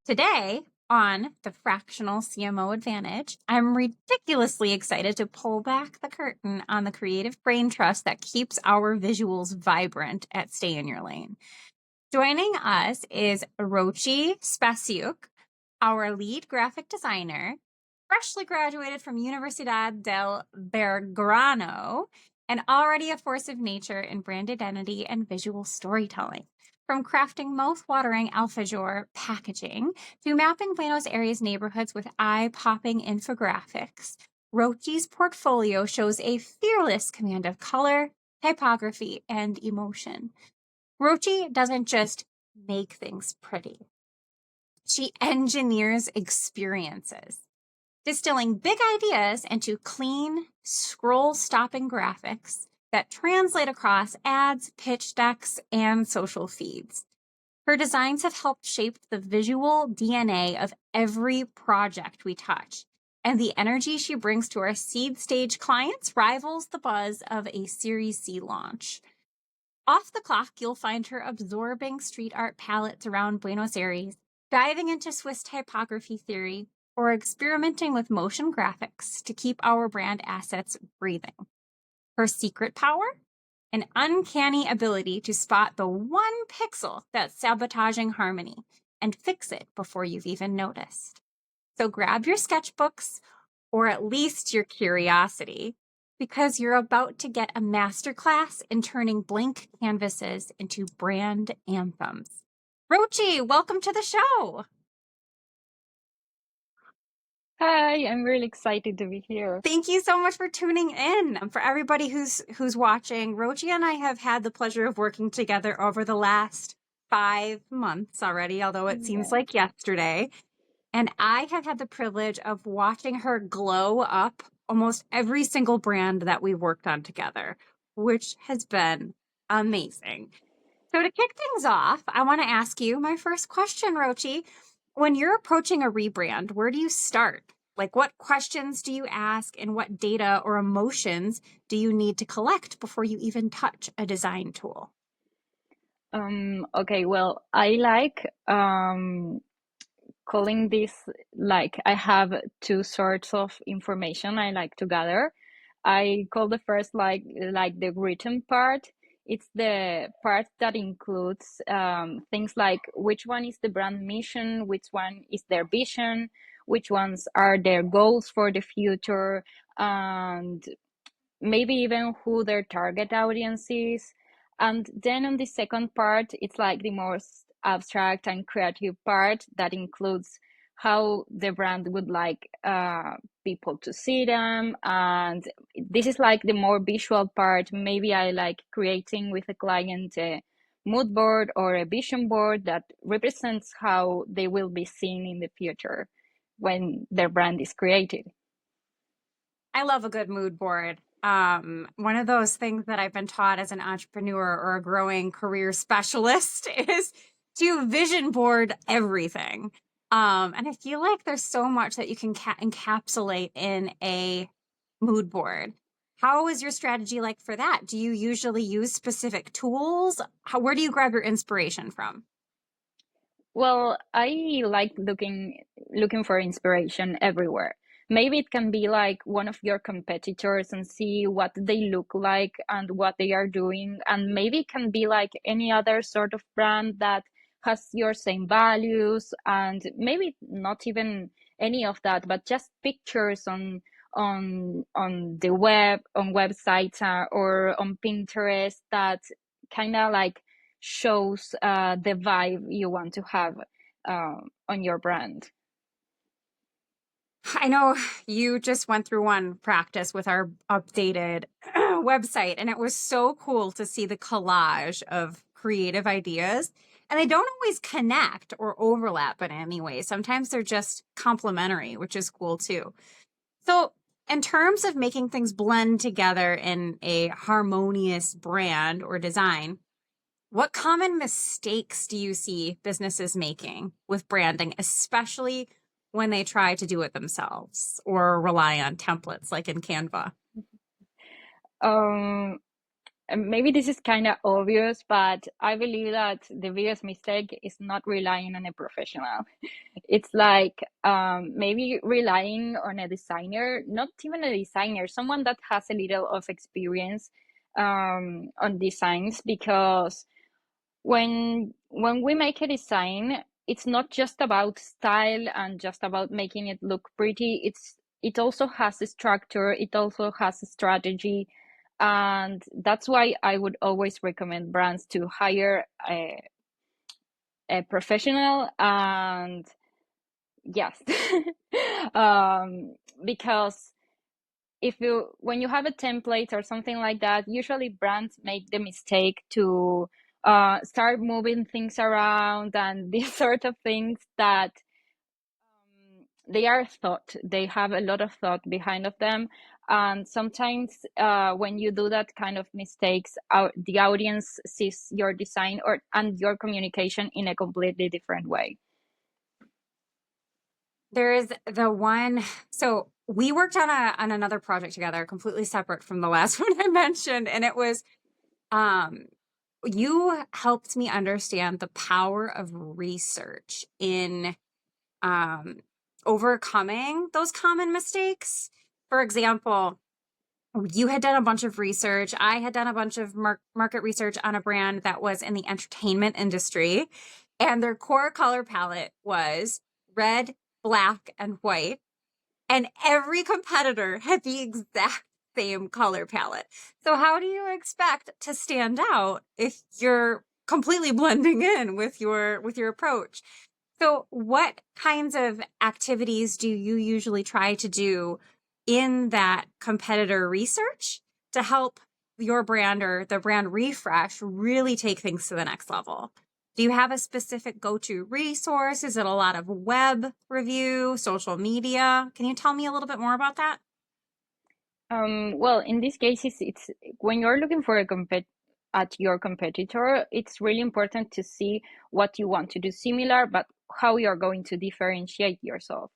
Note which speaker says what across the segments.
Speaker 1: Today, on the Fractional CMO Advantage, I'm ridiculously excited to pull back the curtain on the creative brain trust that keeps our visuals vibrant at Stay in Your Lane. Joining us is Rocio Spaciuk, our lead graphic designer, freshly graduated from Universidad del Belgrano, and already a force of nature in brand identity and visual storytelling. From crafting mouth-watering alfajor packaging to mapping Buenos Aires neighborhoods with eye-popping infographics, Rocio's portfolio shows a fearless command of color, typography, and emotion. Rocio doesn't just make things pretty. She engineers experiences, distilling big ideas into clean, scroll-stopping graphics that translate across ads, pitch decks, and social feeds. Her designs have helped shape the visual DNA of every project we touch, and the energy she brings to our seed stage clients rivals the buzz of a Series C launch. Off the clock, you'll find her absorbing street art palettes around Buenos Aires, diving into Swiss typography theory, or experimenting with motion graphics to keep our brand assets breathing. Her secret power? An uncanny ability to spot the one pixel that's sabotaging harmony and fix it before you've even noticed. So grab your sketchbooks, or at least your curiosity, because you're about to get a masterclass in turning blank canvases into brand anthems. Rocio, welcome to the show.
Speaker 2: Hi, I'm really excited to be here.
Speaker 1: Thank you so much for tuning in. For everybody who's watching, Rocio and I have had the pleasure of working together over the last 5 months already, although it seems
Speaker 2: Yes.
Speaker 1: like yesterday. And I have had the privilege of watching her glow up almost every single brand that we've worked on together, which has been amazing. So to kick things off, I want to ask you my first question, Rocio. When you're approaching a rebrand, where do you start? Like, what questions do you ask, and what data or emotions do you need to collect before you even touch a design tool?
Speaker 2: Okay, well, I like calling this, like, I have two sorts of information I like to gather. I call the first like the written part. It's the part that includes things like which one is the brand mission, which one is their vision, which ones are their goals for the future, and maybe even who their target audience is. And then on the second part, it's like the most abstract and creative part that includes how the brand would like people to see them. And this is like the more visual part. Maybe I like creating with a client a mood board or a vision board that represents how they will be seen in the future when their brand is created.
Speaker 1: I love a good mood board. One of those things that I've been taught as an entrepreneur or a growing career specialist is to vision board everything. And I feel like there's so much that you can encapsulate in a mood board. How is your strategy like for that? Do you usually use specific tools? Where do you grab your inspiration from?
Speaker 2: Well, I like looking for inspiration everywhere. Maybe it can be like one of your competitors and see what they look like and what they are doing. And maybe it can be like any other sort of brand that has your same values, and maybe not even any of that, but just pictures on the web, on websites, or on Pinterest that kind of like shows the vibe you want to have on your brand.
Speaker 1: I know you just went through one practice with our updated website, and it was so cool to see the collage of creative ideas. And they don't always connect or overlap in any way. Sometimes they're just complementary, which is cool too. So, in terms of making things blend together in a harmonious brand or design, what common mistakes do you see businesses making with branding, especially when they try to do it themselves or rely on templates like in Canva?
Speaker 2: Um, maybe this is kind of obvious, but I believe that the biggest mistake is not relying on a professional. It's like maybe relying on a designer, not even a designer, someone that has a little of experience on designs, because when we make a design, it's not just about style and just about making it look pretty. It also has a structure, it also has a strategy, and that's why I would always recommend brands to hire a professional. And yes, because if you when you have a template or something like that, usually brands make the mistake to start moving things around and these sort of things that they are thought. They have a lot of thought behind of them, and sometimes when you do that kind of mistakes, the audience sees your design and your communication in a completely different way.
Speaker 1: There is the one, so we worked on another project together, completely separate from the last one I mentioned, and it was you helped me understand the power of research in overcoming those common mistakes. For example, you had done a bunch of research. I had done a bunch of market research on a brand that was in the entertainment industry, and their core color palette was red, black, and white. And every competitor had the exact same color palette. So how do you expect to stand out if you're completely blending in with your approach? So what kinds of activities do you usually try to do in that competitor research to help your brand or the brand refresh really take things to the next level? Do you have a specific go-to resource? Is it a lot of web review, social media? Can you tell me a little bit more about that?
Speaker 2: Well, in these cases, it's when you're looking for at your competitor, it's really important to see what you want to do similar, but how you're going to differentiate yourself.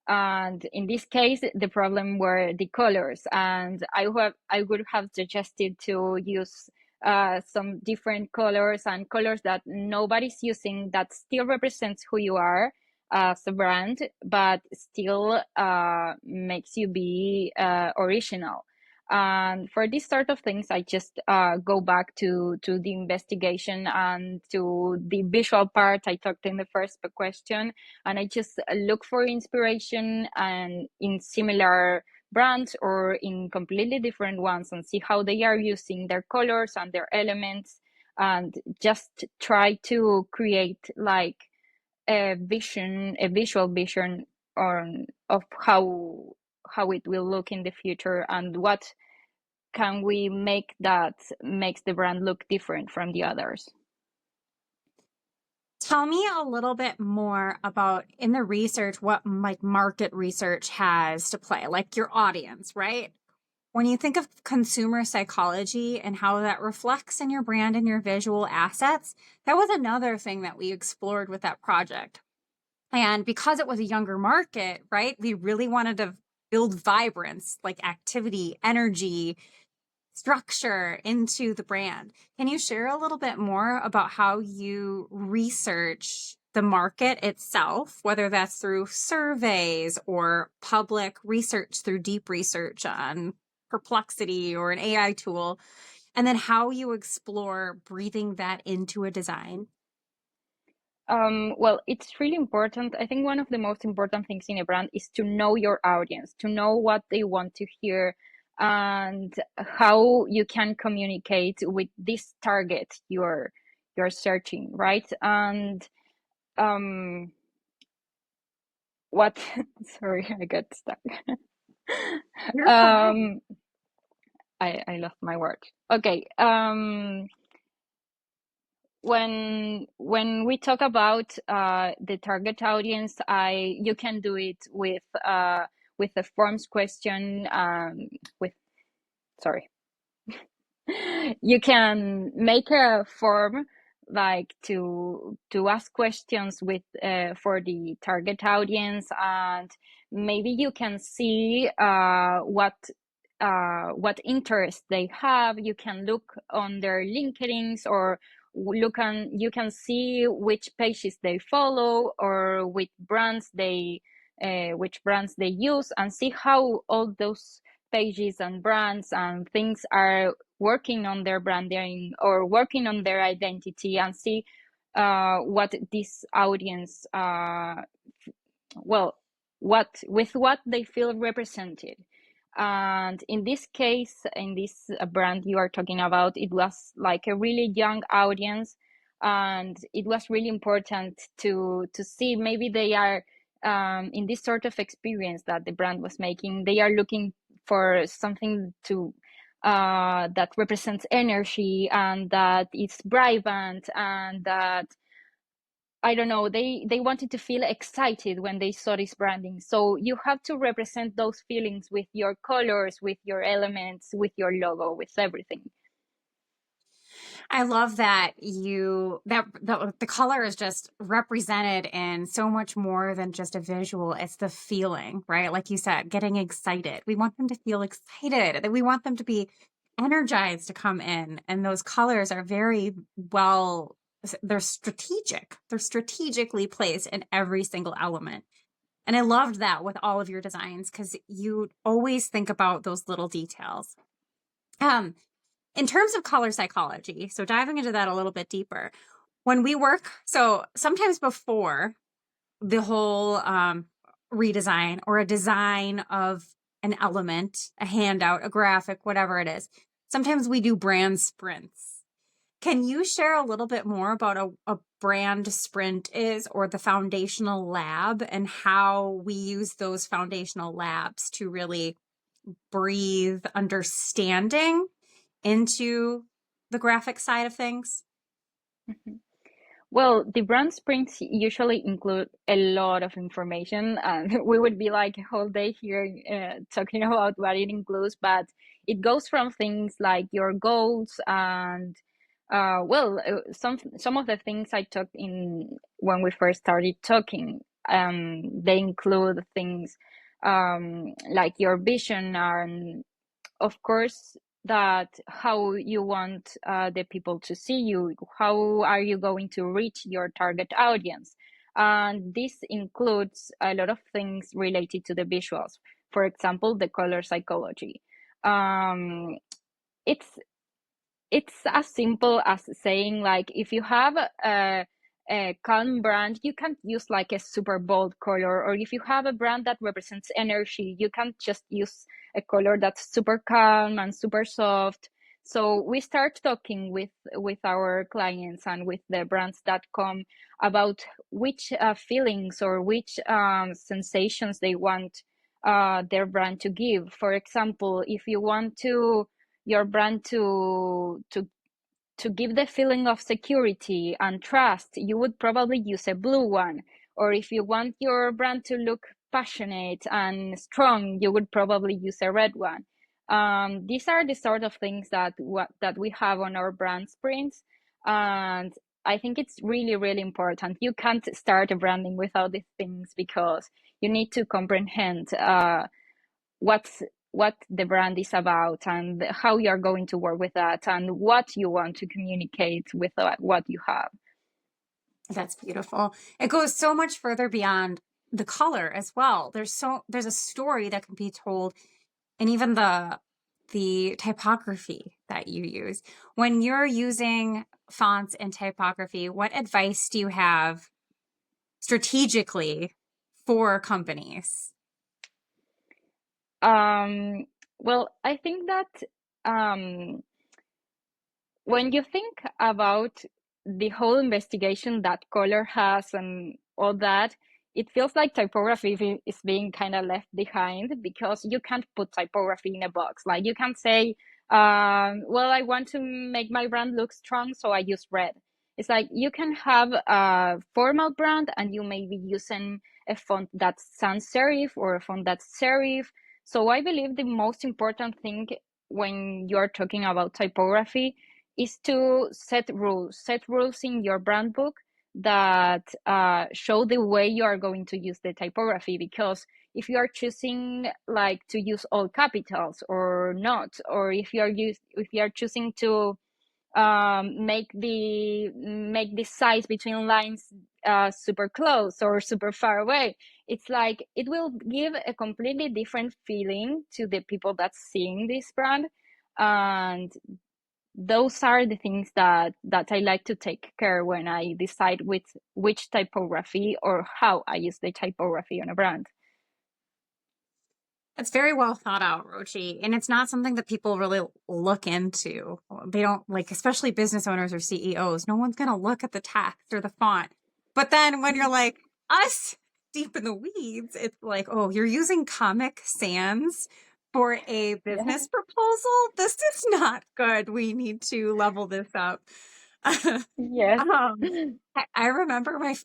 Speaker 2: And in this case, the problem were the colors, and I would have suggested to use some different colors and colors that nobody's using that still represents who you are as a brand, but still makes you be original. And for this sort of things, I just go back to the investigation and to the visual part I talked in the first question, and I just look for inspiration and in similar brands or in completely different ones, and see how they are using their colors and their elements, and just try to create like a visual vision on of how it will look in the future, and what can we make that makes the brand look different from the others.
Speaker 1: Tell me a little bit more about in the research what like market research has to play, like your audience, right? When you think of consumer psychology and how that reflects in your brand and your visual assets, that was another thing that we explored with that project. And because it was a younger market, right, we really wanted to build vibrance, like activity, energy, structure into the brand. Can you share a little bit more about how you research the market itself, whether that's through surveys or public research through deep research on Perplexity or an AI tool, and then how you explore breathing that into a design?
Speaker 2: Well, it's really important. I think one of the most important things in a brand is to know your audience, to know what they want to hear, and how you can communicate with this target you're searching, right? And what? Sorry, I got stuck.
Speaker 1: You're fine.
Speaker 2: um, I lost my word. Okay. When we talk about the target audience, you can do it with a forms question, with sorry, you can make a form like to ask questions with for the target audience, and maybe you can see what what interests they have. You can look on their LinkedIn's, or you can see which pages they follow, or which brands they use, and see how all those pages and brands and things are working on their branding or working on their identity, and see what this audience well what they feel represented. And in this case, in this brand you are talking about, it was like a really young audience, and it was really important to see maybe they are in this sort of experience that the brand was making, they are looking for something to that represents energy, and that it's vibrant, and that, I don't know, they wanted to feel excited when they saw this branding. So you have to represent those feelings with your colors, with your elements, with your logo, with everything.
Speaker 1: I love that the color is just represented in so much more than just a visual. It's the feeling, right? Like you said, getting excited. We want them to feel excited. We want them to be energized to come in. And those colors are very well, they're strategic. They're strategically placed in every single element. And I loved that with all of your designs, because you always think about those little details. In terms of color psychology, so diving into that a little bit deeper, when we work, so sometimes before the whole redesign or a design of an element, a handout, a graphic, whatever it is, sometimes we do brand sprints. Can you share a little bit more about a brand sprint is, or the foundational lab, and how we use those foundational labs to really breathe understanding into the graphic side of things?
Speaker 2: Mhm. Well, the brand sprints usually include a lot of information, and we would be like a whole day here talking about what it includes. But it goes from things like your goals and some of the things I talked in when we first started talking. They include things like your vision, and of course that how you want the people to see you, how are you going to reach your target audience. And this includes a lot of things related to the visuals, for example the color psychology. um, it's it's as simple as saying, like, if you have a calm brand, you can't use like a super bold color, or if you have a brand that represents energy, you can't just use a color that's super calm and super soft. So we start talking with our clients and with the brands that come about which feelings or which sensations they want their brand to give. For example, if you want your brand to give the feeling of security and trust, you would probably use a blue one. Or if you want your brand to look passionate and strong, you would probably use a red one. These are the sort of things that we have on our brand sprints, and I think it's really, really important. You can't start a branding without these things, because you need to comprehend what's what the brand is about, and how you're going to work with that, and what you want to communicate with what you have.
Speaker 1: That's beautiful. It goes so much further beyond the color as well. There's a story that can be told, and even the typography that you use. When you're using fonts and typography, what advice do you have strategically for companies?
Speaker 2: Well, I think that um, when you think about the whole investigation that color has and all that, it feels like typography is being kind of left behind, because you can't put typography in a box. Like, you can't say, well, I want to make my brand look strong, so I use red. It's like you can have a formal brand and you may be using a font that's sans serif or a font that's serif. So I believe the most important thing when you're talking about typography is to set rules in your brand book, that show the way you are going to use the typography. Because if you are choosing like to use all capitals or not, or if you are choosing to make the size between lines super close or super far away, it's like it will give a completely different feeling to the people that's seeing this brand. And those are the things that I like to take care when I decide which typography or how I use the typography on a brand.
Speaker 1: It's very well thought out, Rochi, and it's not something that people really look into. They don't like, especially business owners or CEOs. No one's going to look at the text or the font. But then when you're like us deep in the weeds, it's like, oh, you're using Comic Sans for a
Speaker 2: Yeah.
Speaker 1: business proposal? This is not good. We need to level this up.
Speaker 2: Yes.
Speaker 1: I remember my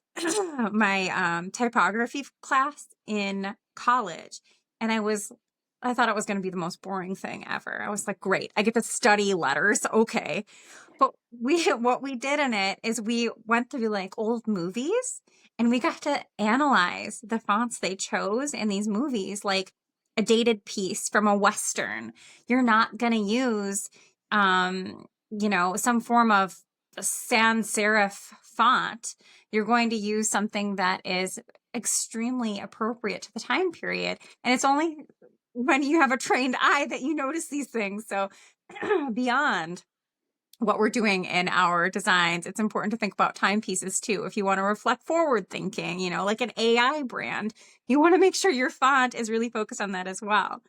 Speaker 1: my typography class in college, and I thought it was going to be the most boring thing ever. I was like, great, I get to study letters, okay. But what we did in it is we went through like old movies, and we got to analyze the fonts they chose in these movies, like a dated piece from a Western. You're not going to use, some form of sans serif font. You're going to use something that is extremely appropriate to the time period. And it's only when you have a trained eye that you notice these things. So beyond what we're doing in our designs, it's important to think about timepieces too. If you want to reflect forward thinking, like an AI brand, you want to make sure your font is really focused on that as well.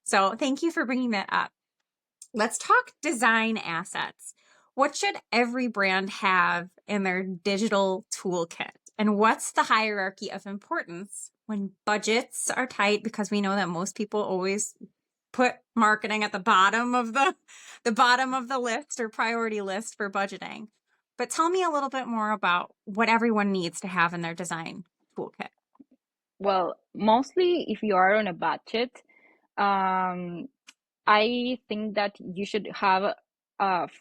Speaker 1: So thank you for bringing that up. Let's talk design assets. What should every brand have in their digital toolkit? And what's the hierarchy of importance when budgets are tight? Because we know that most people always put marketing at the bottom of the bottom of the list or priority list for budgeting. But tell me a little bit more about what everyone needs to have in their design toolkit.
Speaker 2: Well, mostly if you are on a budget, um, I think that you should have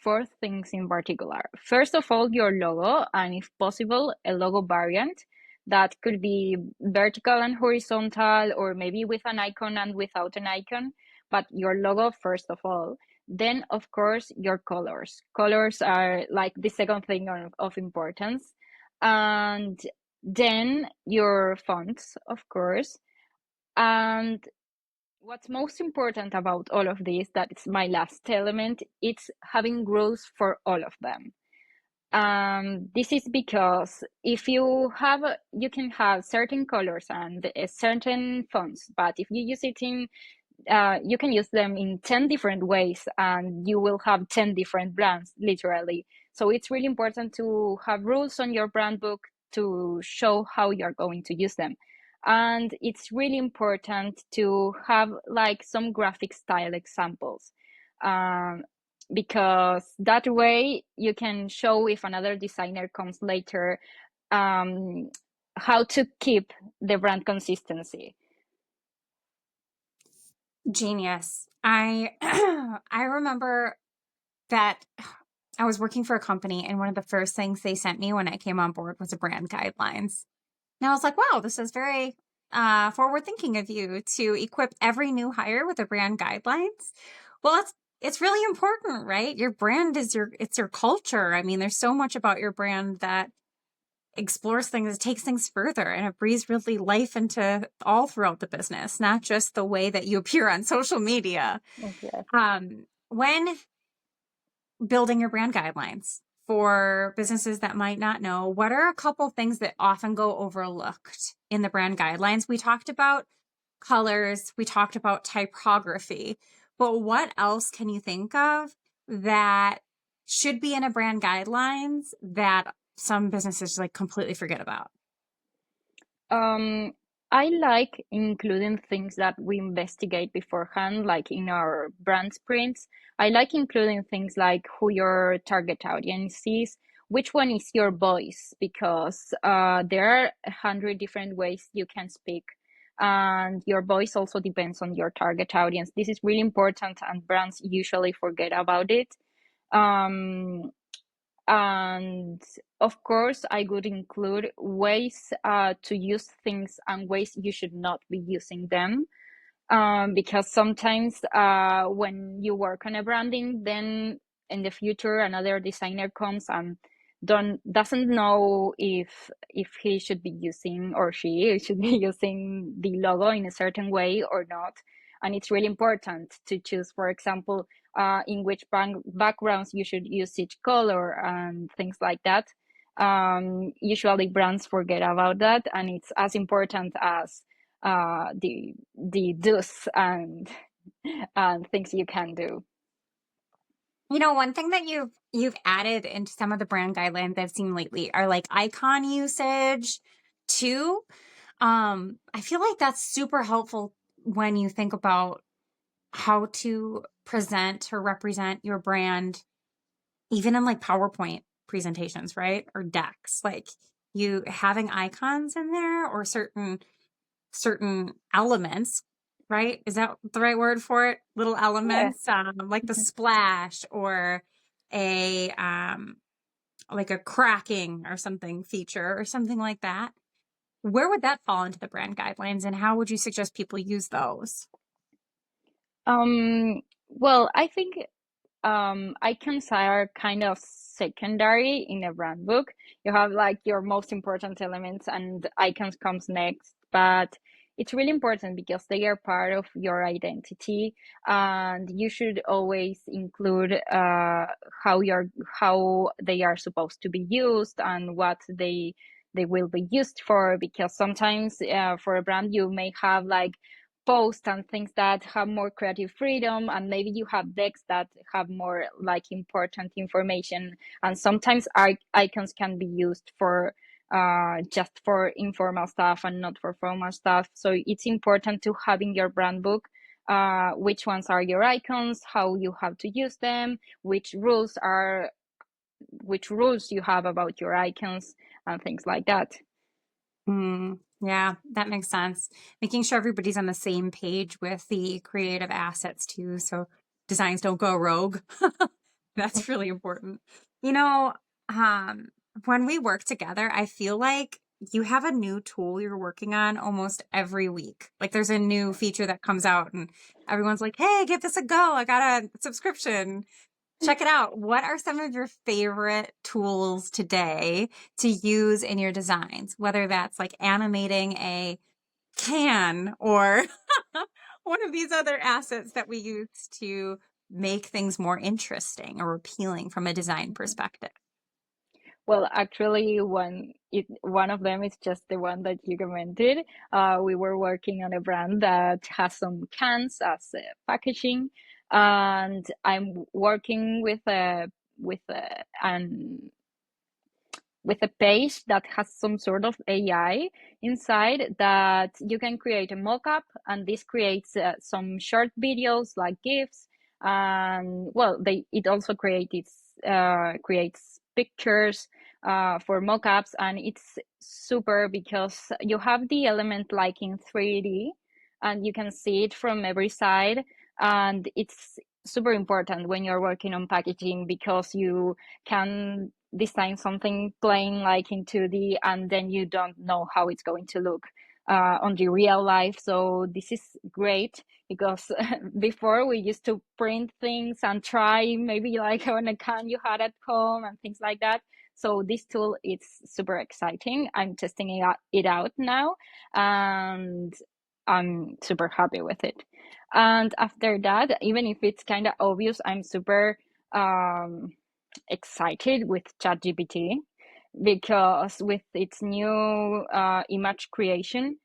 Speaker 2: four things in particular. First of all, your logo, and if possible, a logo variant that could be vertical and horizontal, or maybe with an icon and without an icon, but your logo first of all. Then, of course, your colors. Colors are like the second thing of importance. And then your fonts, of course. And what's most important about all of this, that is my last element, it's having rules for all of them. This is because if you have, you can have certain colors and certain fonts, but if you use it in, you can use them in 10 different ways and you will have 10 different brands, literally. So it's really important to have rules on your brand book to show how you're going to use them. And it's really important to have like some graphic style examples, um, because that way you can show if another designer comes later, um, how to keep the brand consistency.
Speaker 1: Genius. I I remember that I was working for a company, and one of the first things they sent me when I came on board was a brand guidelines. And I was like, wow, this is very forward thinking of you to equip every new hire with a brand guidelines. Well, it's really important, right? Your brand is it's your culture. I mean, there's so much about your brand that explores things, takes things further, and it breathes really life into all throughout the business, not just the way that you appear on social media.
Speaker 2: Okay.
Speaker 1: When building your brand guidelines for businesses that might not know, what are a couple things that often go overlooked in the brand guidelines? We talked about colors, we talked about typography, but what else can you think of that should be in a brand guidelines that some businesses like completely forget about?
Speaker 2: Um, I like including things that we investigate beforehand, like in our brand sprints. I like including things like who your target audience is, which one is your voice, because there are 100 different ways you can speak, and your voice also depends on your target audience. This is really important, and brands usually forget about it. Um, And of course, I would include ways to use things and ways you should not be using them, because sometimes when you work on a branding, then in the future another designer comes and doesn't know if he should be using, or she should be using the logo in a certain way or not. And it's really important to choose, for example, in which backgrounds you should use each color and things like that. Usually brands forget about that, and it's as important as the do's and things you can do.
Speaker 1: One thing that you've added into some of the brand guidelines I've seen lately are like icon usage too. I feel like that's super helpful when you think about how to present or represent your brand, even in like PowerPoint presentations, right? Or decks, like you having icons in there or certain elements, right? Is that the right word for it? Little
Speaker 2: Yeah.
Speaker 1: elements, like the splash or a like a cracking or something feature or something like that. Where would that fall into the brand guidelines, and how would you suggest people use those?
Speaker 2: Well, I think icons are kind of secondary in a brand book. You have like your most important elements, and icons comes next. But it's really important because they are part of your identity, and you should always include how they are supposed to be used and what they will be used for. Because sometimes for a brand you may have like posts and things that have more creative freedom, and maybe you have decks that have more like important information, and sometimes icons can be used for just for informal stuff and not for formal stuff. So it's important to have in your brand book which ones are your icons, how you have to use them, which rules you have about your icons, and things like that.
Speaker 1: Yeah, that makes sense. Making sure everybody's on the same page with the creative assets too, so designs don't go rogue. That's really important. You know, um, when we work together, I feel like you have a new tool you're working on almost every week. Like there's a new feature that comes out and everyone's like, "Hey, give this a go. I got a subscription. Check it out." What are some of your favorite tools today to use in your designs? Whether that's like animating a can or one of these other assets that we use to make things more interesting or appealing from a design perspective.
Speaker 2: Well, actually, one of them is just the one that you commented. We were working on a brand that has some cans as packaging, and I'm working an with a page that has some sort of AI inside that you can create a mockup, and this creates some short videos like GIFs, and well, they it also creates pictures for mockups, and it's super because you have the element like in 3D, and you can see it from every side, and it's super important when you're working on packaging because you can design something plain like in 2D, and then you don't know how it's going to look on the real life. So this is great because before we used to print things and try maybe like on a can you had at home and things like that. So this tool is super exciting. I'm testing it out now, and I'm super happy with it. And after that, even if it's kind of obvious, I'm super um, excited with ChatGPT because with its new image creation,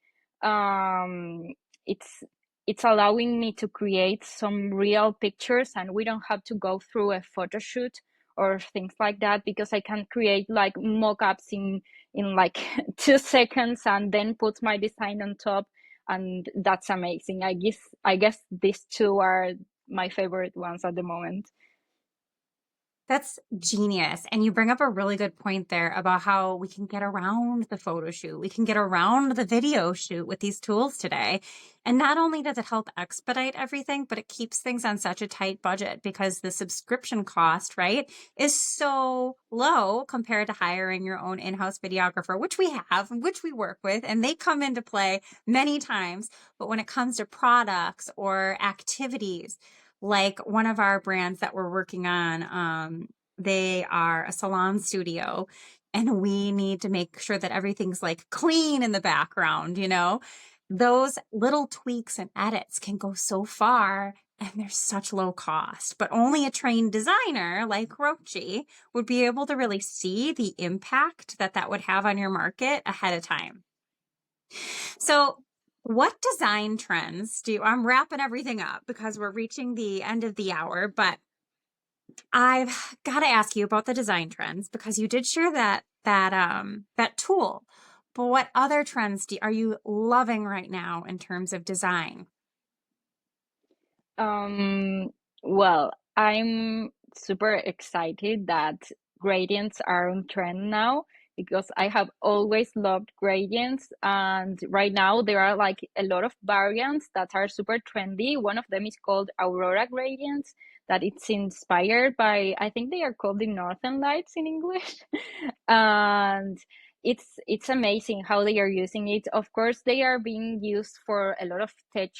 Speaker 2: um, it's it's allowing me to create some real pictures, and we don't have to go through a photo shoot or things like that, because I can create like mock-ups in like 2 seconds and then put my design on top, and that's amazing. I guess these two are my favorite ones at the moment.
Speaker 1: That's genius. And you bring up a really good point there about how we can get around the photo shoot. We can get around the video shoot with these tools today. And not only does it help expedite everything, but it keeps things on such a tight budget because the subscription cost, right, is so low compared to hiring your own in-house videographer, which we have, which we work with, and they come into play many times. But when it comes to products or activities, like one of our brands that we're working on, they are a salon studio, and we need to make sure that everything's like clean in the background, you know? Those little tweaks and edits can go so far, and they're such low cost, but only a trained designer like Rochi would be able to really see the impact that that would have on your market ahead of time. So, what design trends do you, I'm wrapping everything up because we're reaching the end of the hour, but I've got to ask you about the design trends because you did share that tool. But what other trends are you loving right now in terms of design?
Speaker 2: Um, well, I'm super excited that gradients are on trend now because I have always loved gradients, and right now there are like a lot of variants that are super trendy. One of them is called Aurora gradients, that it's inspired by, I think they are called the Northern Lights in English. And it's amazing how they are using it. Of course, they are being used for a lot of tech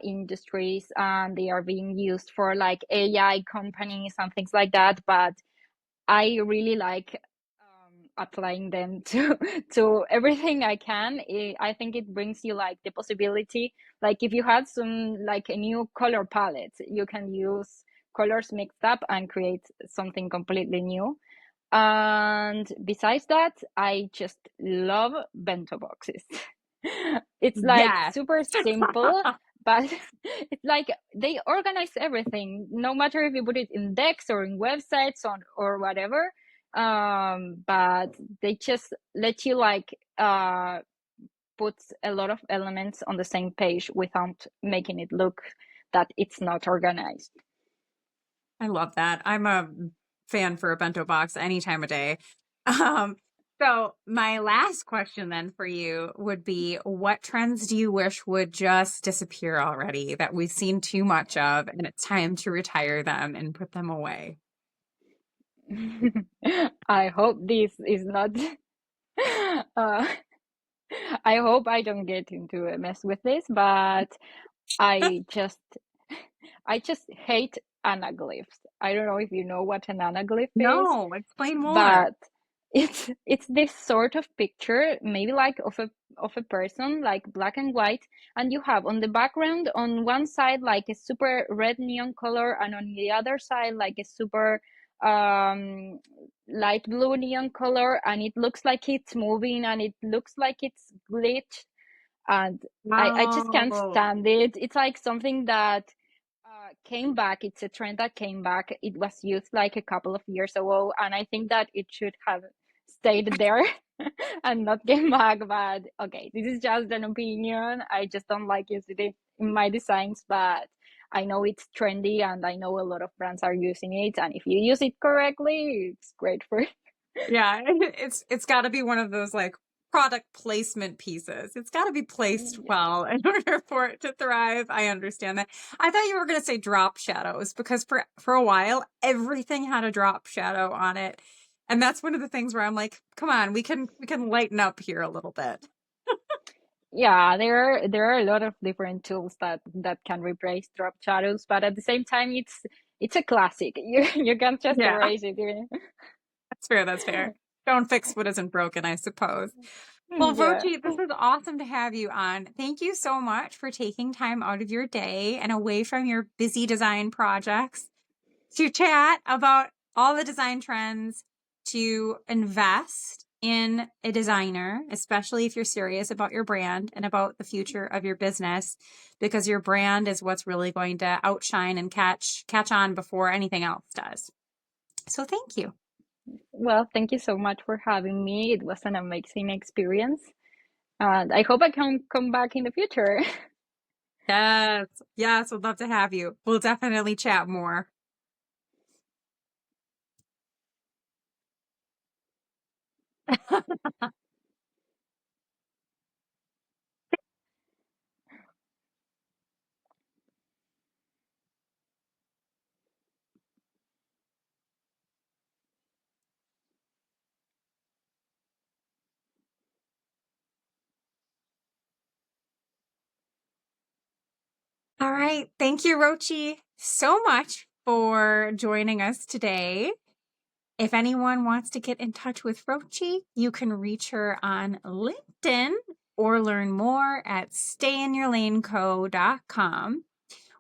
Speaker 2: industries, and they are being used for like AI companies and things like that. But I really like applying them to to everything I can. I think it brings you like the possibility, like if you had some like a new color palette, you can use colors mixed up and create something completely new. And besides that, I just love bento boxes. It's like
Speaker 1: Yes.
Speaker 2: super simple, but it's like they organize everything, no matter if you put it in decks or in websites or whatever. But they just let you like put a lot of elements on the same page without making it look that it's not organized.
Speaker 1: I love that. I'm a fan for a bento box any time of day. Um, so my last question then for you would be, what trends do you wish would just disappear already that we've seen too much of and it's time to retire them and put them away?
Speaker 2: I hope this is not. uh, I hope I don't get into a mess with this, but I just I just hate anaglyphs. I don't know if you know what an anaglyph is,
Speaker 1: No, explain more.
Speaker 2: but it's this sort of picture, maybe like of a person, like black and white, and you have on the background on one side like a super red neon color, and on the other side like a super um light blue neon color, and it looks like it's moving and it looks like it's glitched, and I just can't
Speaker 1: Wow.
Speaker 2: stand it. It's like something that came back. It's a trend that came back. It was used like a couple of years ago, and I think that it should have stayed there and not came back. But okay, this is just an opinion. I just don't like using it in my designs, but I know it's trendy, and I know a lot of brands are using it. And if you use it correctly, it's great for
Speaker 1: Yeah, it's got to be one of those like product placement pieces. It's got to be placed
Speaker 2: yeah.
Speaker 1: well in order for it to thrive. I understand that. I thought you were going to say drop shadows because for a while everything had a drop shadow on it. And that's one of the things where I'm like, come on, we can lighten up here a little bit.
Speaker 2: Yeah, there are a lot of different tools that can replace drop shadows, but at the same time, it's a classic. You can't just
Speaker 1: Yeah,
Speaker 2: erase it.
Speaker 1: that's fair. That's fair. Don't fix what isn't broken, I suppose. Well,
Speaker 2: Yeah.
Speaker 1: Vochi, this is awesome to have you on. Thank you so much for taking time out of your day and away from your busy design projects to chat about all the design trends, to invest in a designer, especially if you're serious about your brand and about the future of your business, because your brand is what's really going to outshine and catch on before anything else does. So thank you.
Speaker 2: Well, thank you so much for having me. It was an amazing experience, and I hope I can come back in the future.
Speaker 1: Yes, yes, would love to have you. We'll definitely chat more. All right. Thank you, Rochi, so much for joining us today. If anyone wants to get in touch with Rochi, you can reach her on LinkedIn or learn more at stayinyourlaneco.com.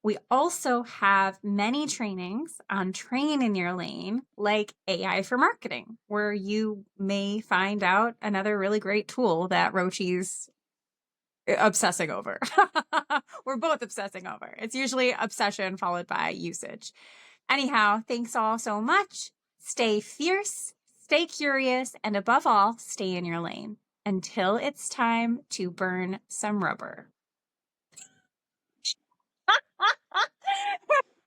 Speaker 1: We also have many trainings on Train in Your Lane, like AI for Marketing, where you may find out another really great tool that Rochi's obsessing over. We're both obsessing over. It's usually obsession followed by usage. Anyhow, thanks all so much. Stay fierce, stay curious, and above all, stay in your lane until it's time to burn some rubber.